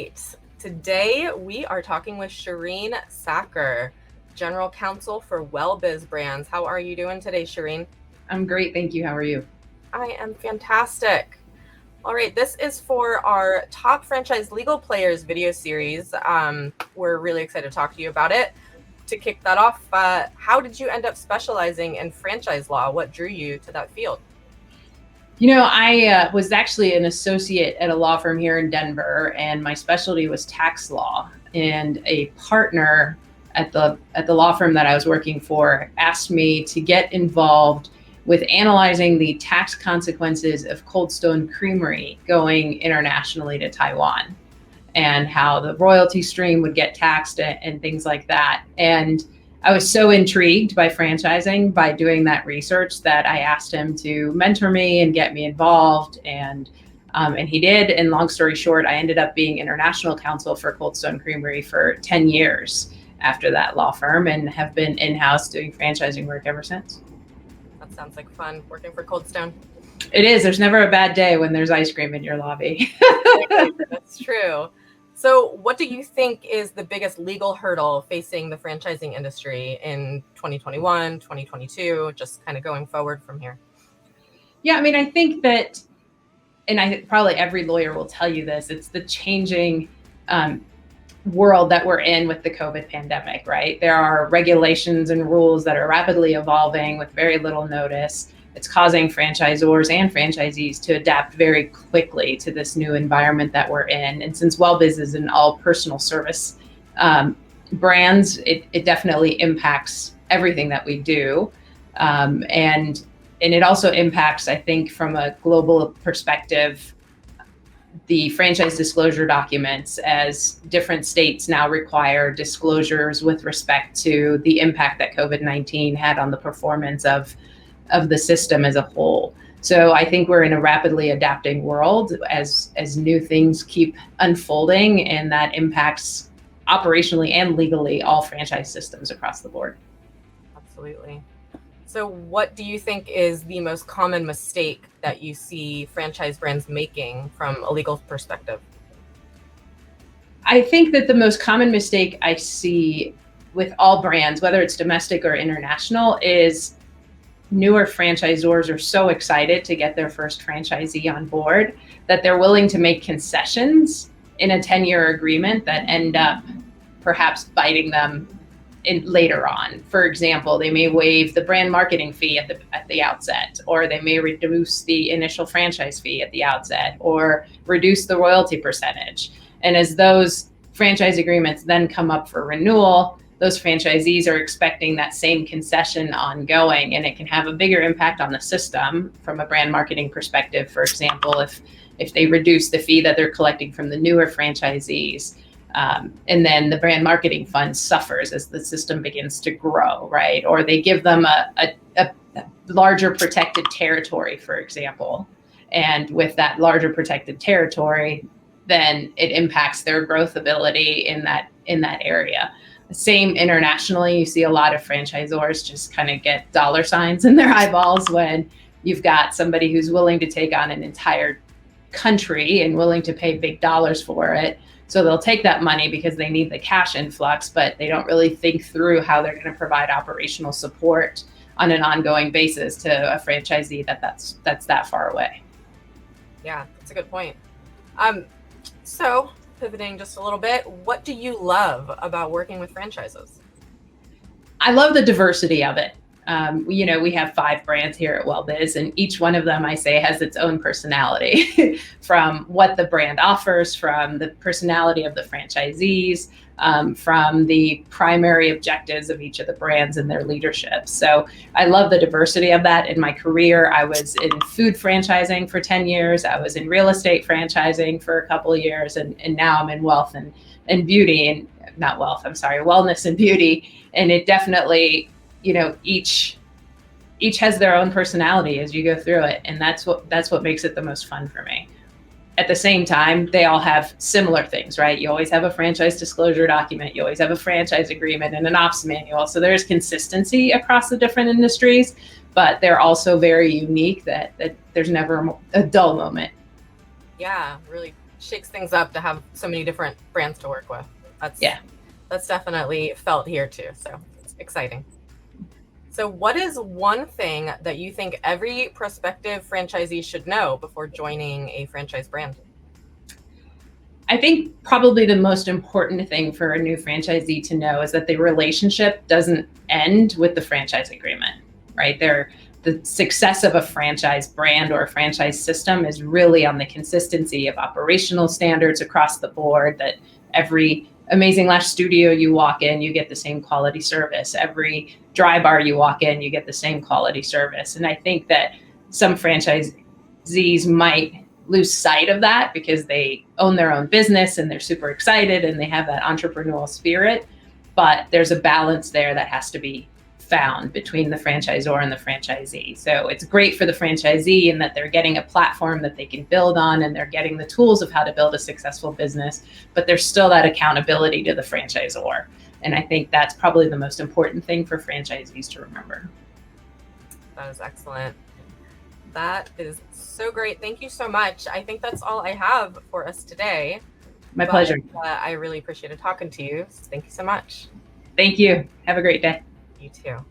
right. Today we are talking with Sherin Sakr, General Counsel for WellBiz Brands. How are you doing today, Sherin? I'm great, thank you. How are you? I am fantastic. All right, this is for our Top Franchise Legal Players video series. We're really excited to talk to you about it. To kick that off, how did you end up specializing in franchise law? What drew you to that field? I was actually an associate at a law firm here in Denver, and my specialty was tax law. And a partner at the law firm that I was working for asked me to get involved with analyzing the tax consequences of Cold Stone Creamery going internationally to Taiwan, and how the royalty stream would get taxed and things like that. And I was so intrigued by franchising by doing that research that I asked him to mentor me and get me involved. And he did. And long story short, I ended up being international counsel for Cold Stone Creamery for 10 years after that law firm, and have been in-house doing franchising work ever since. That sounds like fun, working for Cold Stone. It is. There's never a bad day when there's ice cream in your lobby. That's true. So what do you think is the biggest legal hurdle facing the franchising industry in 2021, 2022, just kind of going forward from here? Yeah, I mean, I think that, and probably every lawyer will tell you this, it's the changing world that we're in with the COVID pandemic, right? There are regulations and rules that are rapidly evolving with very little notice. It's causing franchisors and franchisees to adapt very quickly to this new environment that we're in. And since WellBiz is an all personal service brands, it definitely impacts everything that we do. And it also impacts, I think, from a global perspective, the franchise disclosure documents, as different states now require disclosures with respect to the impact that COVID-19 had on the performance of the system as a whole. So I think we're in a rapidly adapting world as new things keep unfolding, and that impacts operationally and legally all franchise systems across the board. Absolutely. So what do you think is the most common mistake that you see franchise brands making from a legal perspective? I think that the most common mistake I see with all brands, whether it's domestic or international, is newer franchisors are so excited to get their first franchisee on board that they're willing to make concessions in a 10-year agreement that end up perhaps biting them later on. For example, they may waive the brand marketing fee at the outset, or they may reduce the initial franchise fee at the outset, or reduce the royalty percentage. And as those franchise agreements then come up for renewal, those franchisees are expecting that same concession ongoing, and it can have a bigger impact on the system from a brand marketing perspective. For example, if they reduce the fee that they're collecting from the newer franchisees, and then the brand marketing fund suffers as the system begins to grow, right? Or they give them a larger protected territory, for example. And with that larger protected territory, then it impacts their growth ability in that area. Same internationally, you see a lot of franchisors just kind of get dollar signs in their eyeballs when you've got somebody who's willing to take on an entire country and willing to pay big dollars for it. So they'll take that money because they need the cash influx, but they don't really think through how they're going to provide operational support on an ongoing basis to a franchisee that's that far away. Yeah, that's a good point. So pivoting just a little bit, what do you love about working with franchises? I love the diversity of it. We have 5 brands here at WellBiz, and each one of them, I say, has its own personality from what the brand offers, from the personality of the franchisees, from the primary objectives of each of the brands and their leadership. So I love the diversity of that. In my career, I was in food franchising for 10 years. I was in real estate franchising for a couple of years, and now I'm in wealth and beauty, and not wealth, I'm sorry, wellness and beauty. And it definitely, each has their own personality as you go through it. And that's what makes it the most fun for me. At the same time, they all have similar things, right? You always have a franchise disclosure document. You always have a franchise agreement and an ops manual. So there's consistency across the different industries, but they're also very unique that there's never a dull moment. Yeah, really shakes things up to have so many different brands to work with. That's definitely felt here too. So it's exciting. So what is one thing that you think every prospective franchisee should know before joining a franchise brand? I think probably the most important thing for a new franchisee to know is that the relationship doesn't end with the franchise agreement, right? The success of a franchise brand or a franchise system is really on the consistency of operational standards across the board, that every Amazing Lash studio you walk in, you get the same quality service. Every dry bar you walk in, you get the same quality service. And I think that some franchisees might lose sight of that because they own their own business and they're super excited and they have that entrepreneurial spirit. But there's a balance there that has to be found between the franchisor and the franchisee. So it's great for the franchisee in that they're getting a platform that they can build on and they're getting the tools of how to build a successful business, but there's still that accountability to the franchisor. And I think that's probably the most important thing for franchisees to remember. That is excellent. That is so great. Thank you so much. I think that's all I have for us today. My pleasure. I really appreciated talking to you. Thank you so much. Thank you. Have a great day. You too.